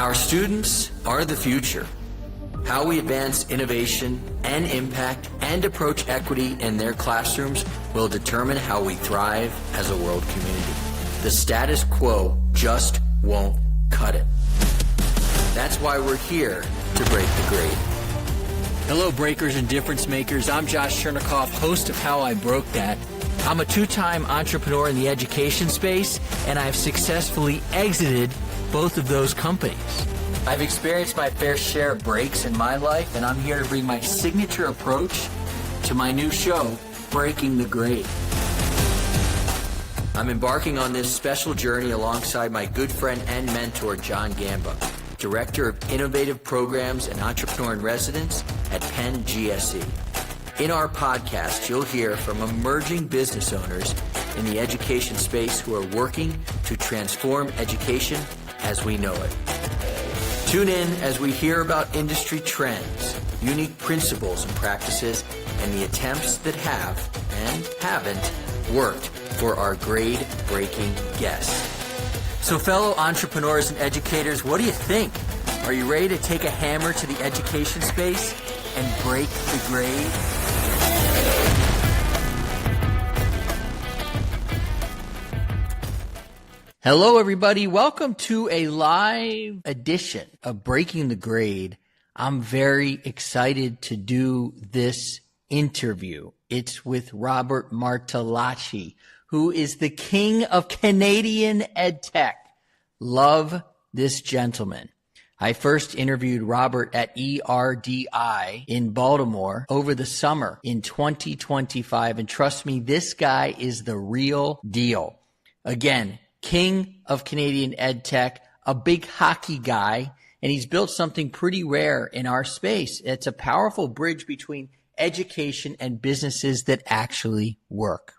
Our students are the future. How we advance innovation and impact and approach equity in their classrooms will determine how we thrive as a world community. The status quo just won't cut it. That's why we're here to break the grade. Hello, breakers and difference makers. I'm Josh Chernikoff, host of How I Broke That. I'm a two-time entrepreneur in the education space, and I've successfully exited both of those companies. I've experienced my fair share of breaks in my life, and I'm here to bring my signature approach to my new show, Breaking the Grade. I'm embarking on this special journey alongside my good friend and mentor, John Gamba, Director of Innovative Programs and Entrepreneur in Residence at Penn GSE. In our podcast, you'll hear from emerging business owners in the education space who are working to transform education as we know it. Tune in as we hear about industry trends, unique principles and practices, and the attempts that have and haven't worked for our grade-breaking guests. So fellow entrepreneurs and educators, what do you think? Are you ready to take a hammer to the education space and break the grade? Hello, everybody. Welcome to a live edition of Breaking the Grade. I'm very excited to do this interview. It's with Robert Martellacci, who is the king of Canadian EdTech. Love this gentleman. I first interviewed Robert at ERDI in Baltimore over the summer in 2025. And trust me, this guy is the real deal. Again, king of Canadian EdTech, a big hockey guy, and he's built something pretty rare in our space. It's a powerful bridge between education and businesses that actually work.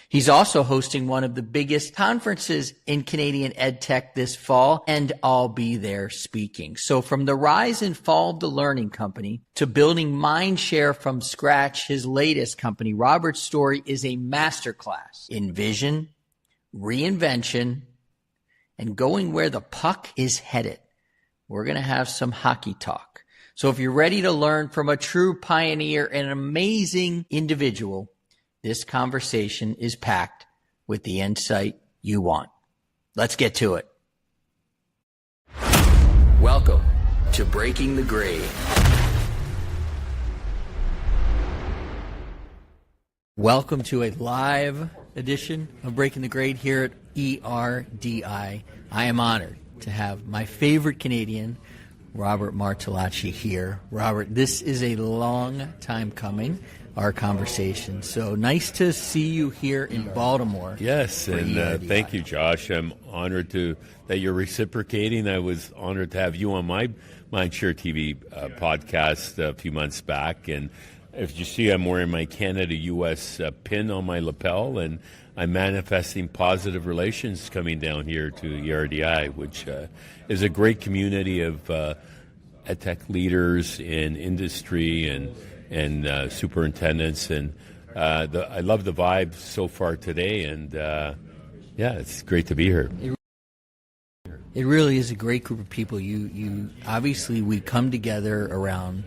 He's also hosting one of the biggest conferences in Canadian EdTech this fall, and I'll be there speaking. So from the rise and fall of the Learning Company to building Mindshare from scratch, his latest company, Robert's story is a masterclass in vision, reinvention, and going where the puck is headed. We're going to have some hockey talk. So if you're ready to learn from a true pioneer and an amazing individual, this conversation is packed with the insight you want. Let's get to it. Welcome to Breaking the Grade. Welcome to a live edition of Breaking the Grade here at ERDI. I am honored to have my favorite Canadian, Robert Martellacci, here. Robert, this is a long time coming, our conversation. So nice to see you here in Baltimore. Yes, and thank you, Josh. I'm honored that you're reciprocating. I was honored to have you on my Mindshare TV podcast a few months back. And if you see, I'm wearing my Canada-U.S. pin on my lapel, and I'm manifesting positive relations coming down here to ERDI, which is a great community of EdTech leaders in industry and superintendents. And I love the vibe so far today, and yeah, it's great to be here. It really is a great group of people. You obviously, we come together around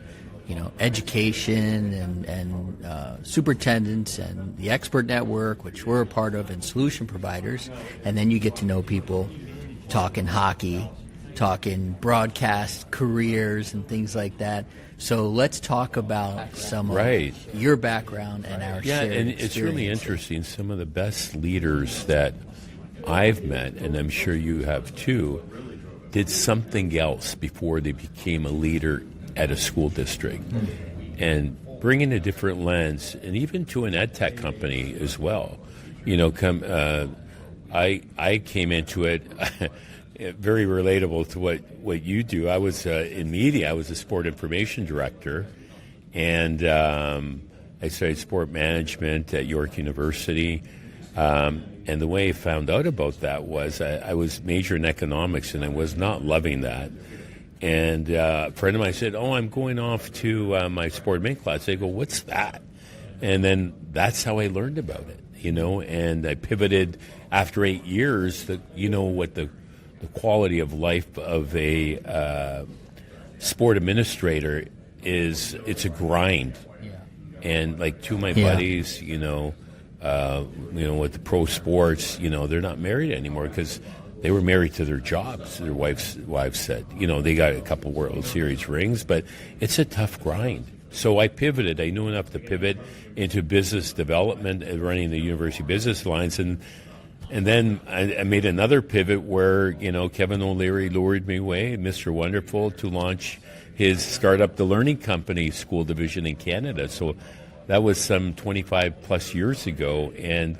education and superintendents and the expert network, which we're a part of, and solution providers. And then you get to know people talking hockey, talking broadcast careers and things like that. So let's talk about some of your background and our shared and it's really interesting. Some of the best leaders that I've met, and I'm sure you have too, did something else before they became a leader at a school district, and bringing a different lens, and even to an EdTech company as well. I came into it very relatable to what you do. I was in media. I was a sport information director, and I studied sport management at York University. And the way I found out about that was I was majoring in economics, and I was not loving that. And a friend of mine said, I'm going off to my sport admin class. They go, what's that? And then that's how I learned about it, and I pivoted after 8 years. What the the quality of life of a sport administrator it's a grind. Yeah. And like two of my buddies, with the pro sports, they're not married anymore because they were married to their jobs. Their wives said, they got a couple World Series rings, but it's a tough grind. So I pivoted. I knew enough to pivot into business development and running the University Business Alliance. And then I made another pivot where, Kevin O'Leary lured me away, Mr. Wonderful, to launch his startup, the Learning Company School Division in Canada. So that was some 25 plus years ago. And,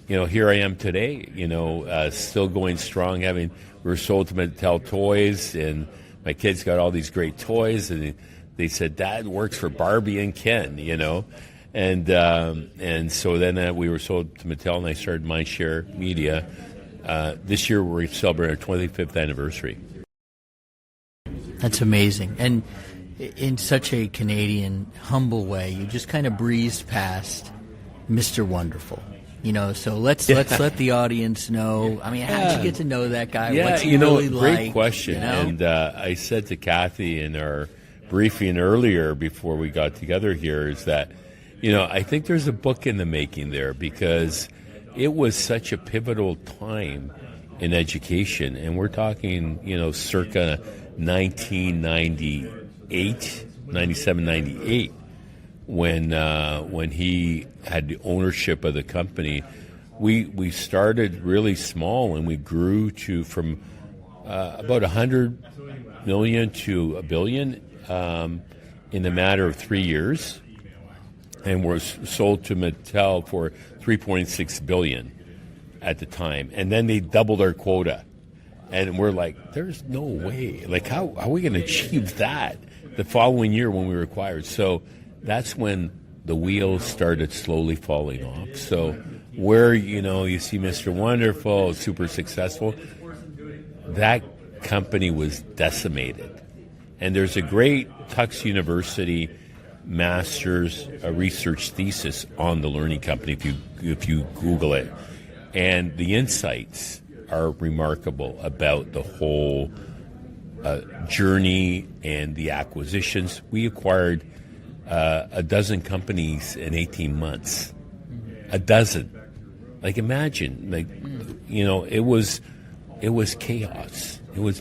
here I am today, still going strong. We were sold to Mattel Toys, and my kids got all these great toys. And they said, Dad works for Barbie and Ken, And so then we were sold to Mattel, and I started Mindshare Media. This year we're celebrating our 25th anniversary. That's amazing. And in such a Canadian, humble way, you just kind of breezed past Mr. Wonderful. So let's let the audience know. I mean, how did you get to know that guy? Yeah, What's he really great like? question. And I said to Kathy in our briefing earlier before we got together here is that, I think there's a book in the making there because it was such a pivotal time in education. And we're talking, circa 1998, 97, 98, when he had the ownership of the company. We started really small, and we grew from about 100 million to $1 billion in a matter of 3 years, and was sold to Mattel for $3.6 billion at the time. And then they doubled our quota. And we're like, there's no way. Like, how are we going to achieve that the following year when we were acquired? So that's when the wheels started slowly falling off. So where, you see Mr. Wonderful, super successful, that company was decimated. And there's a great Tufts University master's research thesis on the Learning Company if you Google it. And the insights are remarkable about the whole journey and the acquisitions. We acquired a dozen companies in 18 months. A dozen. Like, imagine, it was chaos. It was,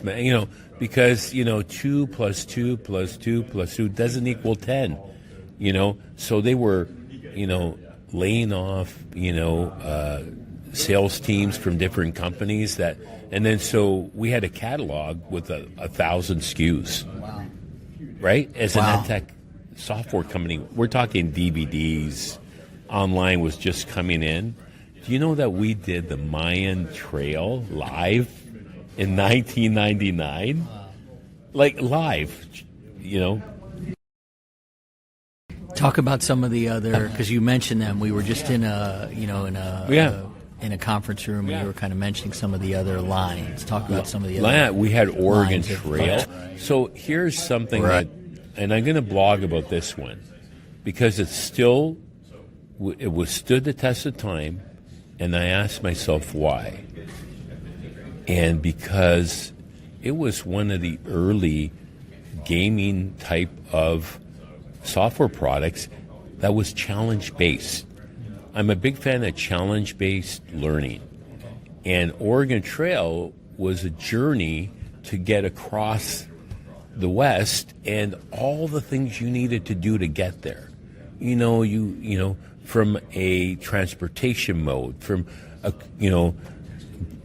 because, 2 plus 2 plus 2 plus 2 doesn't equal 10, So they were, laying off, sales teams from different companies and then so we had a catalog with 1,000 SKUs. Wow. Right? As an edtech software company, we're talking DVDs. Online was just coming in. Do you know that we did the Mayan Trail live in 1999? Like, live, Talk about some of the other, because you mentioned them. We were just in a conference room, and you were kind of mentioning some of the other lines. Talk about some of the other. We had Oregon Trail. So here's something and I'm going to blog about this one because it withstood the test of time, and I asked myself why. And because it was one of the early gaming type of software products that was challenge-based. I'm a big fan of challenge-based learning. And Oregon Trail was a journey to get across the West and all the things you needed to do to get there. From a transportation mode, from,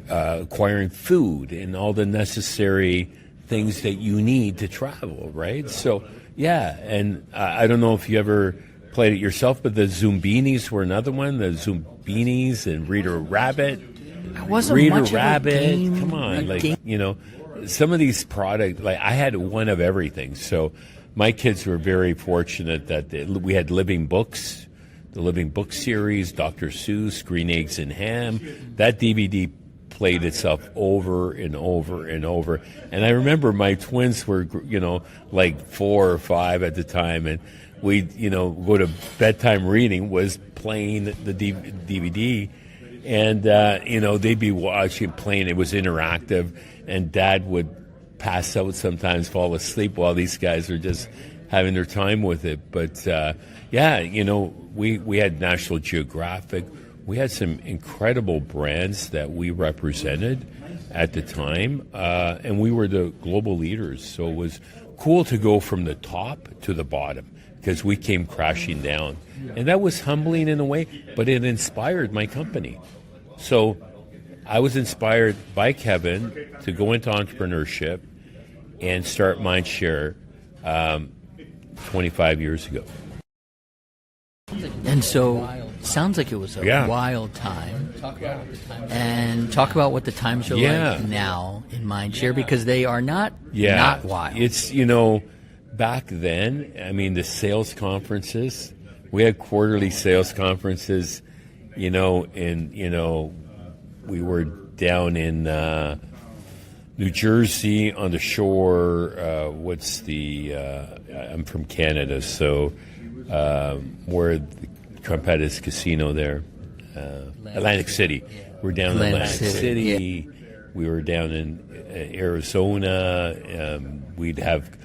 acquiring food and all the necessary things that you need to travel, right? So, yeah, and I don't know if you ever played it yourself, but the Zumbinis were another one. The Zumbinis and Reader Rabbit. Reader Rabbit. Come on, some of these products. Like, I had one of everything. So my kids were very fortunate that we had Living Books, the Living Book series, Dr. Seuss, Green Eggs and Ham. That DVD played itself over and over and over. And I remember my twins were, like 4 or 5 at the time, and we'd, go to bedtime reading was playing the DVD, And, they'd be watching, playing. It was interactive, and Dad would pass out sometimes, fall asleep while these guys are just having their time with it. But, we had National Geographic. We had some incredible brands that we represented at the time, and we were the global leaders. So it was cool to go from the top to the bottom because we came crashing down. And that was humbling in a way, but it inspired my company. So I was inspired by Kevin to go into entrepreneurship and start Mindshare 25 years ago. And so, sounds like it was a wild time. And talk about what the times are like now in Mindshare, because they are not wild. It's, back then, the sales conferences, we had quarterly sales conferences, we were down in New Jersey on the shore. I'm from Canada, so where the Trumpet's Casino there, Atlantic City. We're down in Atlantic City. Yeah. We were down in Arizona. We'd have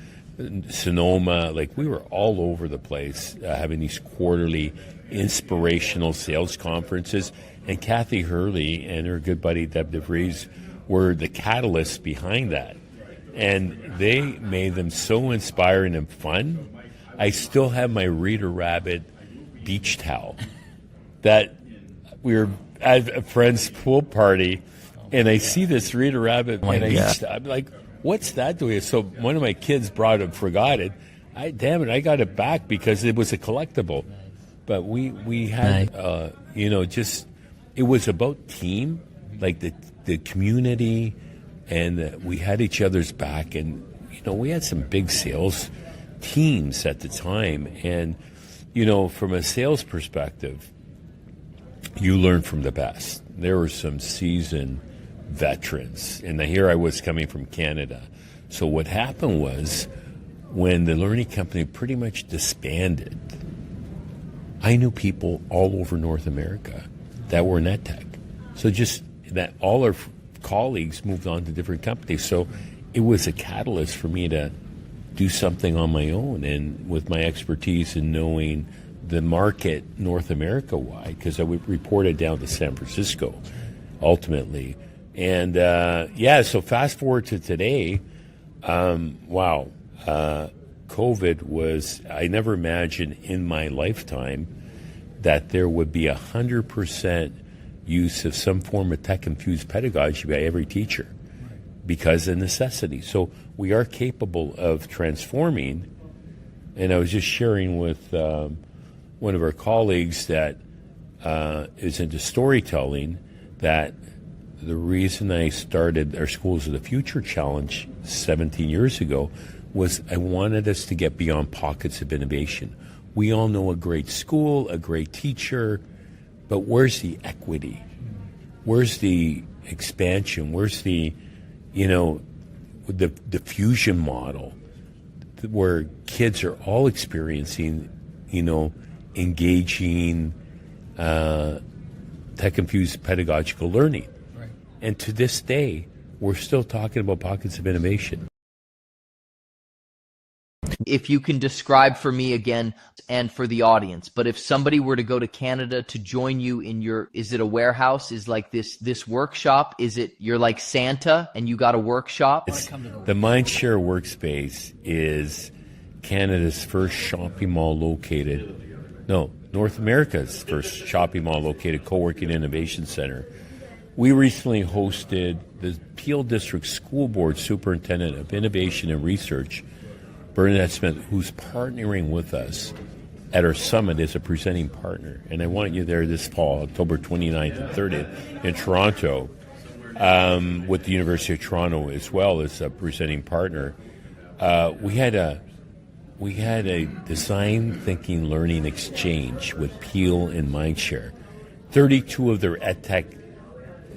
Sonoma. We were all over the place having these quarterly inspirational sales conferences. And Kathy Hurley and her good buddy Deb DeVries were the catalysts behind that. And they made them so inspiring and fun. I still have my Rita Rabbit beach towel that we were at a friend's pool party, and I see this Rita Rabbit, and I'm like, what's that doing? So one of my kids brought it, forgot it. I got it back because it was a collectible. But we had, it was about team, the community, and we had each other's back. And, we had some big sales teams at the time. And, from a sales perspective, you learn from the best. There were some seasoned veterans. And here I was coming from Canada. So what happened was when the learning company pretty much disbanded, I knew people all over North America that were in EdTech. So just that all our colleagues moved on to different companies. So it was a catalyst for me to do something on my own, and with my expertise in knowing the market North America-wide, because I would report it down to San Francisco ultimately. And so fast forward to today, COVID was, I never imagined in my lifetime that there would be 100% use of some form of tech-infused pedagogy by every teacher because of necessity. So we are capable of transforming. And I was just sharing with one of our colleagues that is into storytelling that the reason I started our Schools of the Future Challenge 17 years ago was I wanted us to get beyond pockets of innovation. We all know a great school, a great teacher, but where's the equity? Where's the expansion? Where's the, the diffusion model where kids are all experiencing, engaging, tech-infused pedagogical learning. Right. And to this day, we're still talking about pockets of innovation. If you can describe for me again and for the audience, but if somebody were to go to Canada to join you in is it a warehouse? Is like this workshop? Is it you're like Santa and you got a workshop? The Mindshare Workspace is Canada's first shopping mall North America's first shopping mall located co-working innovation center. We recently hosted the Peel District School Board Superintendent of Innovation and Research, Bernadette Smith, who's partnering with us at our summit as a presenting partner. And I want you there this fall, October 29th and 30th in Toronto, with the University of Toronto as well as a presenting partner. We had a design thinking learning exchange with Peel and Mindshare. 32 of their EdTech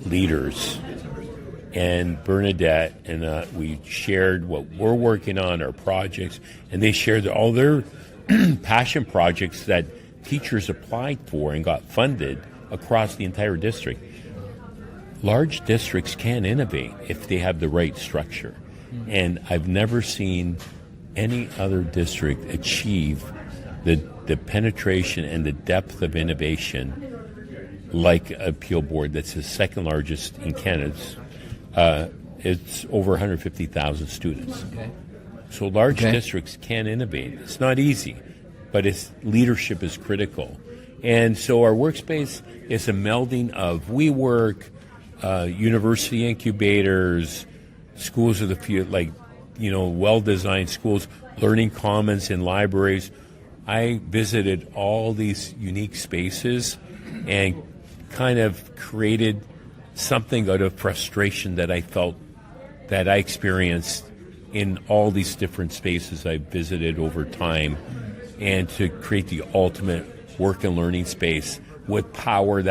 leaders and Bernadette and we shared what we're working on, our projects, and they shared all their passion projects that teachers applied for and got funded across the entire district. large districts can innovate if they have the right structure. And I've never seen any other district achieve the penetration and the depth of innovation like Appeal Board, that's the second largest in Canada. It's over 150,000 students. Okay. So large districts can innovate. It's not easy, but its leadership is critical. And so our workspace is a melding of WeWork, university incubators, schools of the future, like, well-designed schools, learning commons in libraries. I visited all these unique spaces and kind of created something out of frustration that I felt that I experienced in all these different spaces I visited over time, and to create the ultimate work and learning space with power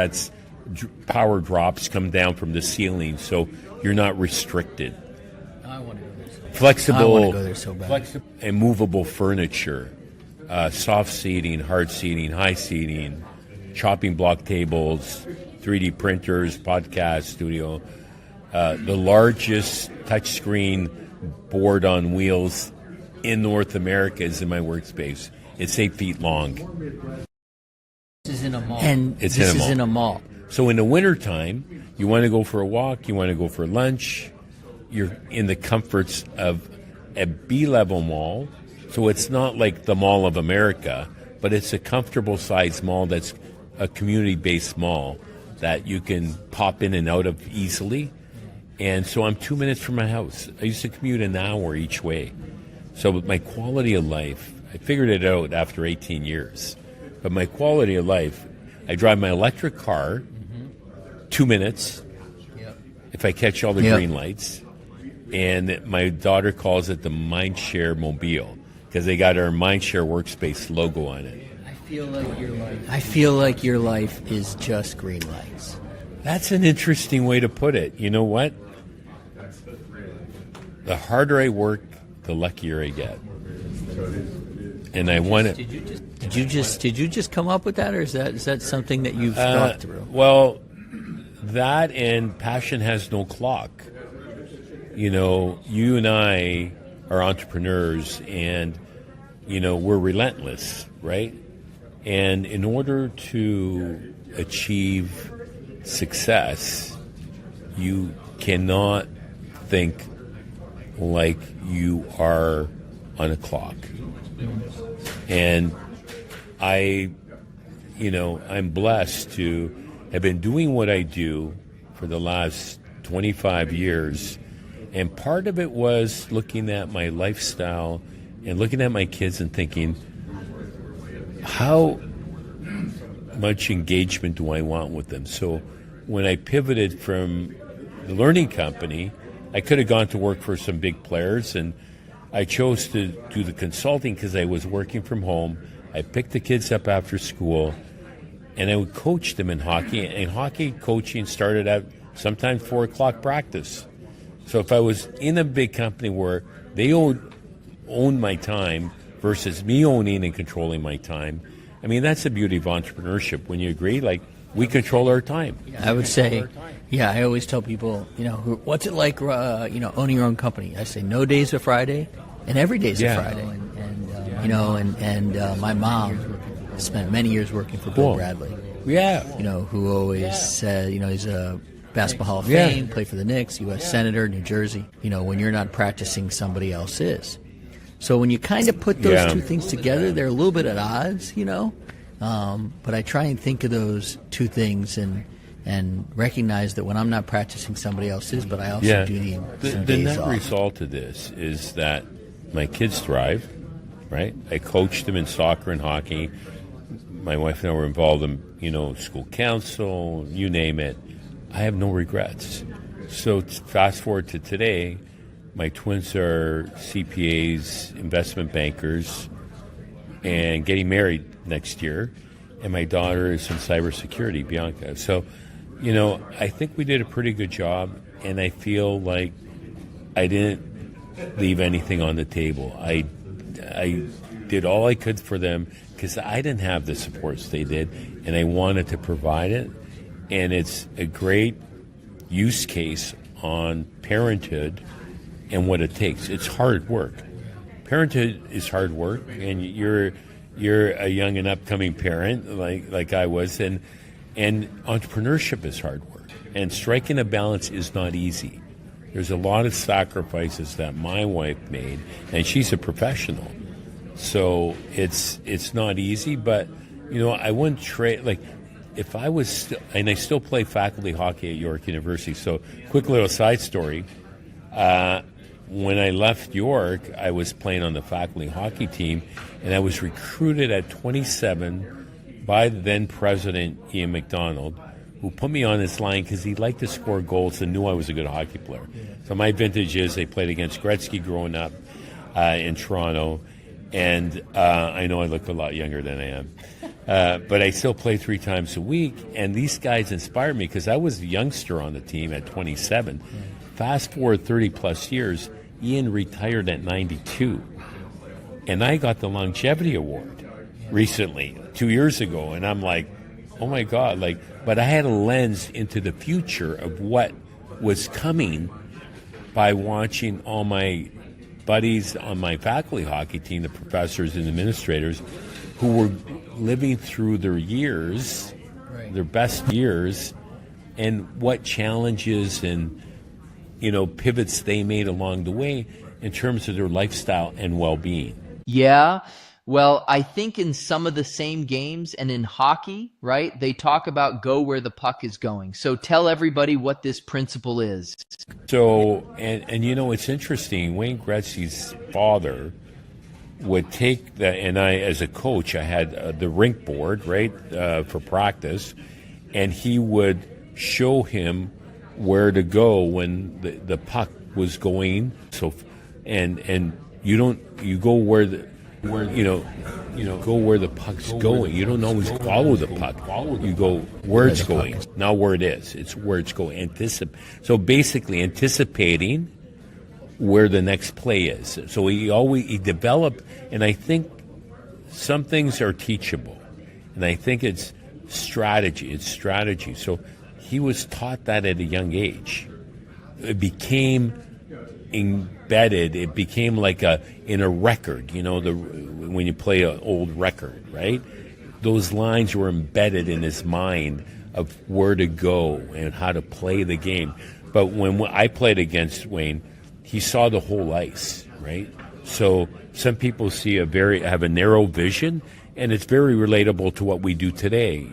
power drops come down from the ceiling, so you're not restricted. I want to go there so bad. Flexible, I want to go there so bad. Flexible and movable furniture, soft seating, hard seating, high seating, chopping block tables, 3D printers, podcast studio, the largest touchscreen board on wheels in North America is in my workspace. It's 8 feet long. This is in a mall. And It's this in a is mall. in a mall. So in the wintertime, you want to go for a walk, you want to go for lunch, you're in the comforts of a B-level mall. So it's not like the Mall of America, but it's a comfortable sized mall that's a community-based mall that you can pop in and out of easily. And so I'm 2 minutes from my house. I used to commute an hour each way. So my quality of life, I figured it out after 18 years. But my quality of life, I drive my electric car, 2 minutes, if I catch all the green lights. And my daughter calls it the Mindshare Mobile, because they got our Mindshare Workspace logo on it. I feel like your life is just green lights. That's an interesting way to put it. You know what? The harder I work, the luckier I get. And I want it. Did you just come up with that, or is that something that you've thought through? Well, that and passion has no clock. You and I are entrepreneurs, and we're relentless, right? And in order to achieve success, you cannot think like you are on a clock. And I'm blessed to have been doing what I do for the last 25 years. And part of it was looking at my lifestyle and looking at my kids and thinking, how much engagement do I want with them? So when I pivoted from the learning company, I could have gone to work for some big players, and I chose to do the consulting because I was working from home. I picked the kids up after school, and I would coach them in hockey. And hockey coaching started at sometimes 4 o'clock practice. So if I was in a big company where they owned my time versus me owning and controlling my time, I mean, that's the beauty of entrepreneurship. When you agree, like, we control our time. I would say, I always tell people, what's it like, owning your own company? I say no days are Friday, and every day's a Friday. And my mom spent many years working for Bill Bradley. Yeah. Who always said, he's a Basketball Hall of Fame, played for the Knicks, U.S. Senator, New Jersey. When you're not practicing, somebody else is. So when you kind of put those two things together, they're a little bit at odds, But I try and think of those two things and recognize that when I'm not practicing, somebody else is, but I also do need some the days net off. result of this is that my kids thrive, right? I coached them in soccer and hockey. My wife and I were involved in, school council, you name it. I have no regrets. So fast forward to today, my twins are CPAs, investment bankers, and getting married next year. And my daughter is in cybersecurity, Bianca. So, I think we did a pretty good job, and I feel like I didn't leave anything on the table. I did all I could for them because I didn't have the supports they did, and I wanted to provide it. And it's a great use case on parenthood and what it takes. It's hard work. Parenthood is hard work, and you're a young and upcoming parent like I was, and entrepreneurship is hard work. And striking a balance is not easy. There's a lot of sacrifices that my wife made, and she's a professional. So it's not easy, but I wouldn't trade. Like, if I was and I still play faculty hockey at York University. So, quick little side story. When I left York, I was playing on the faculty hockey team, and I was recruited at 27 by the then president, Ian McDonald, who put me on his line because he liked to score goals and knew I was a good hockey player. So my vintage is I played against Gretzky growing up in Toronto, and I know I look a lot younger than I am. But I still play 3 times a week, and these guys inspired me because I was a youngster on the team at 27. Fast forward 30-plus years, Ian retired at 92, and I got the Longevity Award recently, 2 years ago, and I'm like, oh my God, but I had a lens into the future of what was coming by watching all my buddies on my faculty hockey team, the professors and administrators, who were living through their years, their best years, and what challenges and pivots they made along the way in terms of their lifestyle and well-being. Yeah. Well, I think in some of the same games and in hockey, right, they talk about go where the puck is going. So tell everybody what this principle is. So, and it's interesting, Wayne Gretzky's father would take that, and I, as a coach, I had the rink board, right, for practice, and he would show him where to go when the puck was going. So, and you go where the go where the puck's going. You don't always follow the puck. You go where it's going, not where it is. It's where it's going. So basically anticipating where the next play is. So he developed, and I think some things are teachable, and I think it's strategy. It's strategy. So he was taught that at a young age. It became embedded. It became like in a record. When you play an old record, right? Those lines were embedded in his mind of where to go and how to play the game. But when I played against Wayne, he saw the whole ice, right? So some people have a narrow vision, and it's very relatable to what we do today.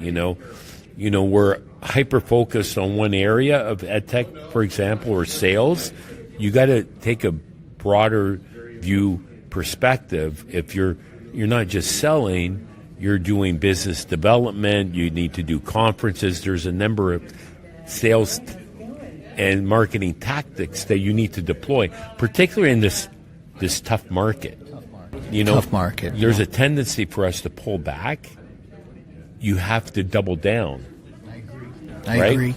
We're hyper-focused on one area of EdTech, for example, or sales. You got to take a broader view perspective. If you're not just selling, you're doing business development. You need to do conferences. There's a number of sales and marketing tactics that you need to deploy, particularly in this tough market. Tough market. There's a tendency for us to pull back. You have to double down. I agree.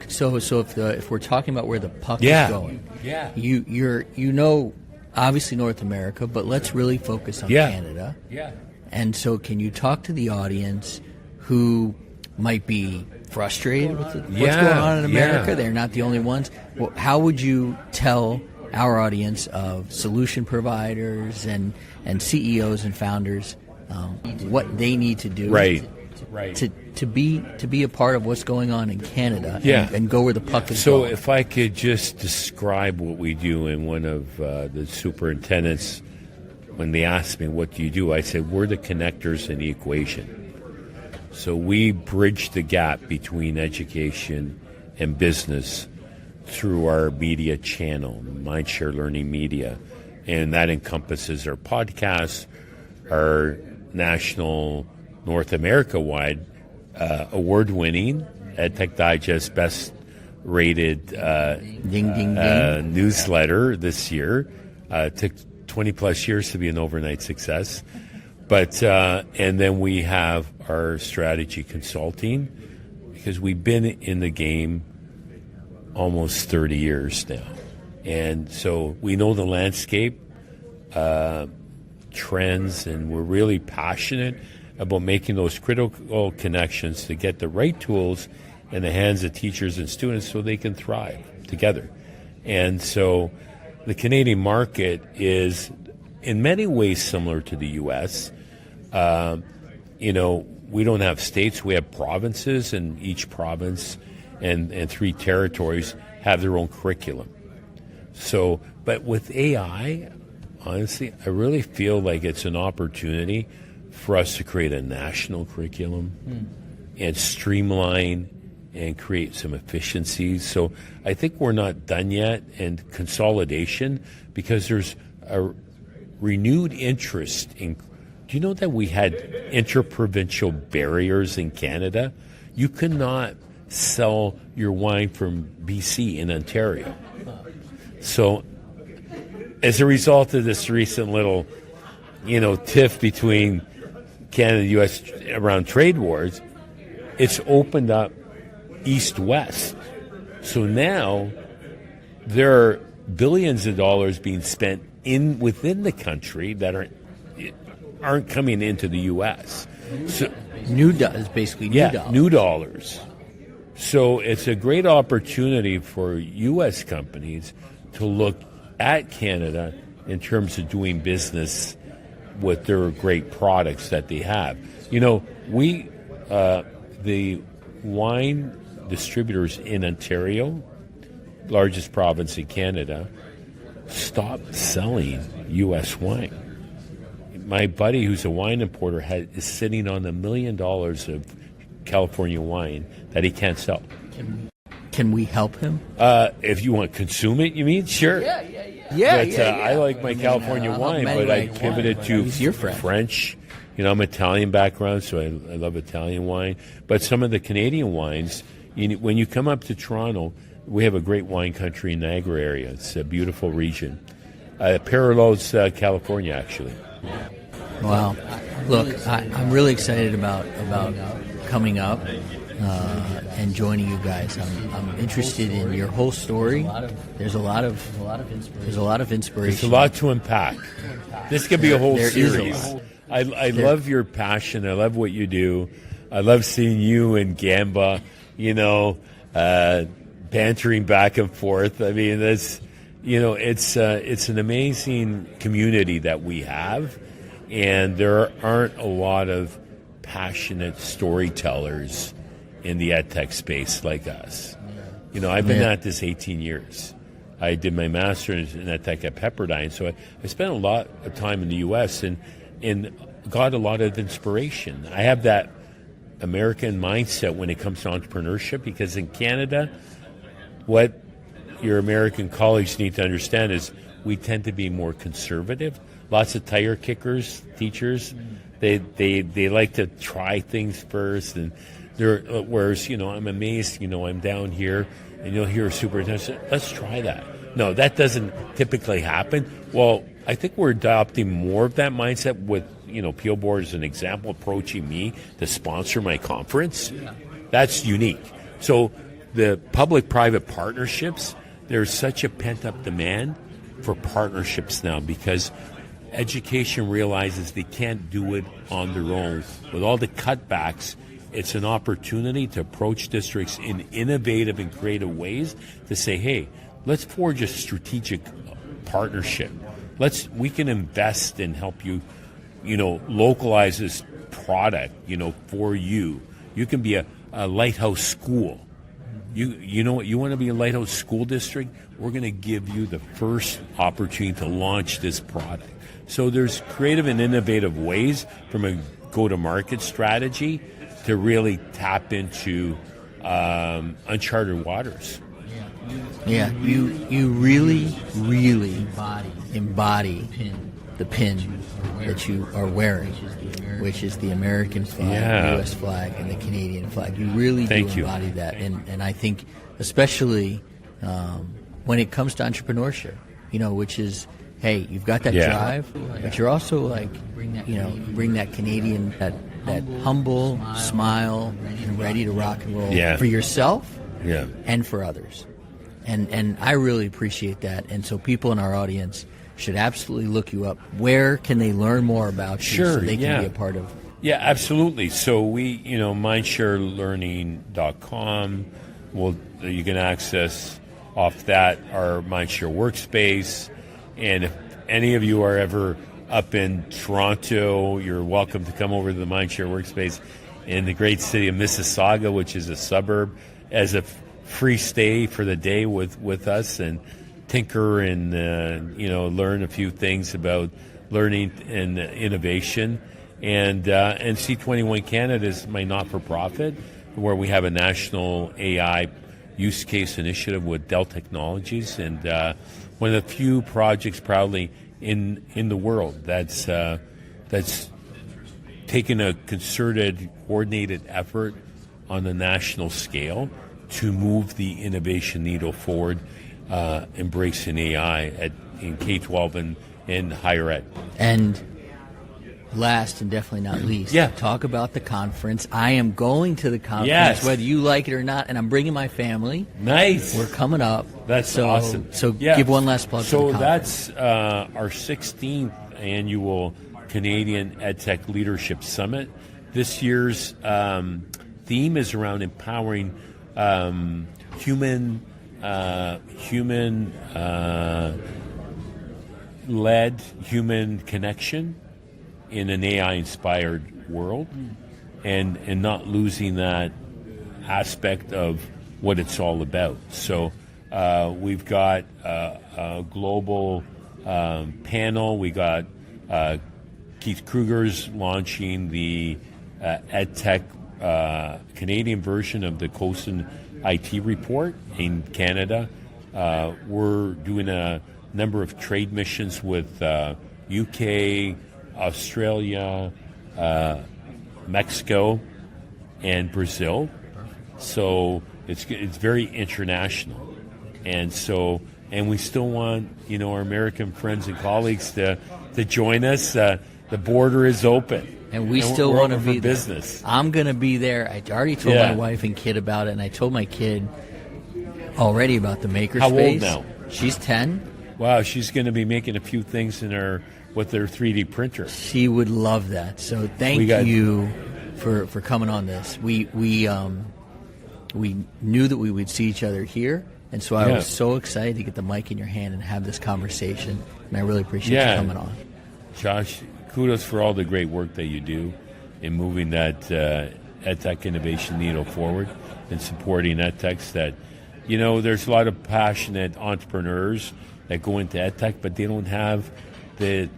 So if we're talking about where the puck is going, you're obviously North America, but let's really focus on Canada. Yeah. And so, can you talk to the audience who might be frustrated with what's going on in America? They're not the only ones. Well, how would you tell our audience of solution providers and CEOs and founders what they need to do to be a part of what's going on in Canada and go where the puck is going? So if I could just describe what we do, in one of the superintendents, when they asked me, what do you do? I said, we're the connectors in the equation. So we bridge the gap between education and business through our media channel, Mindshare Learning Media. And that encompasses our podcasts, our national, North America-wide, award-winning EdTech Digest best-rated newsletter this year. Took 20-plus years to be an overnight success. But and then we have our strategy consulting, because we've been in the game almost 30 years now. And so we know the landscape, trends, and we're really passionate about making those critical connections to get the right tools in the hands of teachers and students so they can thrive together. And so the Canadian market is in many ways similar to the U.S. We don't have states, we have provinces, and each province and 3 territories have their own curriculum. So, but with AI, honestly, I really feel like it's an opportunity for us to create a national curriculum and streamline and create some efficiencies. So I think we're not done yet, and consolidation, because there's a renewed interest in. Do you know that we had interprovincial barriers in Canada? You could not sell your wine from BC in Ontario. So as a result of this recent little, tiff between Canada and the U.S. around trade wars, it's opened up east-west. So now there are billions of dollars being spent within the country that aren't coming into the U.S. So New dollars, basically new dollars. New dollars. So it's a great opportunity for U.S. companies to look at Canada in terms of doing business with their great products that they have. The wine distributors in Ontario, largest province in Canada, stopped selling U.S. wine. My buddy, who's a wine importer, is sitting on $1 million of California wine that he can't sell. Can we help him? If you want to consume it, you mean? Sure. But I like my California wine, but I pivoted to French. I'm Italian background, so I love Italian wine. But some of the Canadian wines, when you come up to Toronto, we have a great wine country in Niagara area. It's a beautiful region. It parallels California, actually. Wow. Look, I'm really excited about coming up and joining you guys. I'm interested in your whole story. There's a lot of inspiration. There's a lot to unpack. This could be a whole series. I love your passion. I love what you do. I love seeing you and Gamba, bantering back and forth. I mean, it's an amazing community that we have, and there aren't a lot of passionate storytellers in the edtech space like us. I've been at this 18 years. I did my master's in edtech at Pepperdine, so I spent a lot of time in the U.S. and got a lot of inspiration. I have that American mindset when it comes to entrepreneurship, because in Canada, what your American colleagues need to understand is we tend to be more conservative. Lots of tire kickers, teachers, they like to try things first, and whereas I'm amazed. I'm down here, and you'll hear a superintendent say, "Let's try that." No, that doesn't typically happen. Well, I think we're adopting more of that mindset with Peel Board as an example, approaching me to sponsor my conference. That's unique. So the public-private partnerships, there's such a pent-up demand for partnerships now, because education realizes they can't do it on their own. With all the cutbacks, it's an opportunity to approach districts in innovative and creative ways to say, hey, let's forge a strategic partnership. We can invest and help you, localize this product, for you. You can be a lighthouse school. You know what? You want to be a lighthouse school district? We're going to give you the first opportunity to launch this product. So there's creative and innovative ways from a go-to-market strategy to really tap into uncharted waters. Yeah, you really embody the pin that you are wearing, which is the American flag, the U.S. flag, and the Canadian flag. You really do embody that, and I think especially when it comes to entrepreneurship, which is, hey, you've got that drive, but you're also bring that Canadian, that humble smile, and ready to rock and roll for yourself and for others. And I really appreciate that. And so people in our audience should absolutely look you up. Where can they learn more about you so they can be a part of Yeah, absolutely. So we, mindsharelearning.com. You can access off that our Mindshare workspace. And if any of you are ever up in Toronto, you're welcome to come over to the Mindshare workspace in the great city of Mississauga, which is a suburb, as a free stay for the day with us and tinker and learn a few things about learning and innovation. And C21 Canada is my not-for-profit, where we have a national AI use case initiative with Dell Technologies, and one of the few projects proudly in the world that's taken a concerted, coordinated effort on a national scale to move the innovation needle forward, embracing AI in K-12 and higher ed. And last and definitely not least, talk about the conference. I am going to the conference, whether you like it or not, and I'm bringing my family. Nice. We're coming up. That's awesome. So give one last plug for the conference. So that's our 16th annual Canadian EdTech Leadership Summit. This year's theme is around empowering human-led human connection in an AI-inspired world, and not losing that aspect of what it's all about. So we've got a global panel. We got Keith Kruger's launching the EdTech Canadian version of the COSN IT report in Canada. We're doing a number of trade missions with UK, Australia, Mexico, and Brazil. So it's very international, and we still want our American friends and colleagues to join us. The border is open, and we still want to be business. I'm going to be there. I already told my wife and kid about it, and I told my kid already about the makerspace. How old now? She's 10. Wow, she's going to be making a few things with their 3D printer. She would love that. So thank you for coming on this. We knew that we would see each other here, and so I was so excited to get the mic in your hand and have this conversation. And I really appreciate you coming on. Josh, kudos for all the great work that you do in moving that EdTech innovation needle forward and supporting EdTechs. That there's a lot of passionate entrepreneurs that go into EdTech, but they don't have they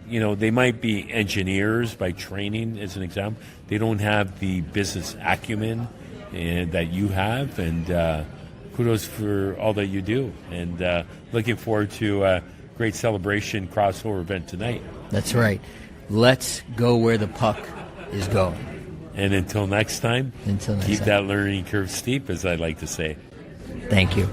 might be engineers by training, as an example. They don't have the business acumen that you have, and kudos for all that you do. And looking forward to a great celebration crossover event tonight. That's right. Let's go where the puck is going. And until next time, keep that learning curve steep, as I like to say. Thank you.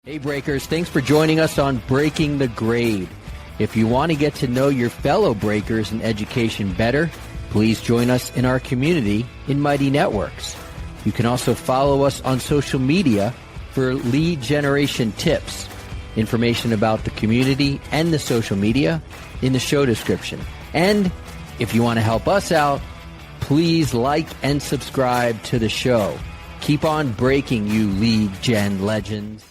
Hey Breakers, thanks for joining us on Breaking the Grade. If you want to get to know your fellow Breakers in education better, please join us in our community in Mighty Networks. You can also follow us on social media for lead generation tips. Information about the community and the social media in the show description. And if you want to help us out, please like and subscribe to the show. Keep on breaking, you lead gen legends.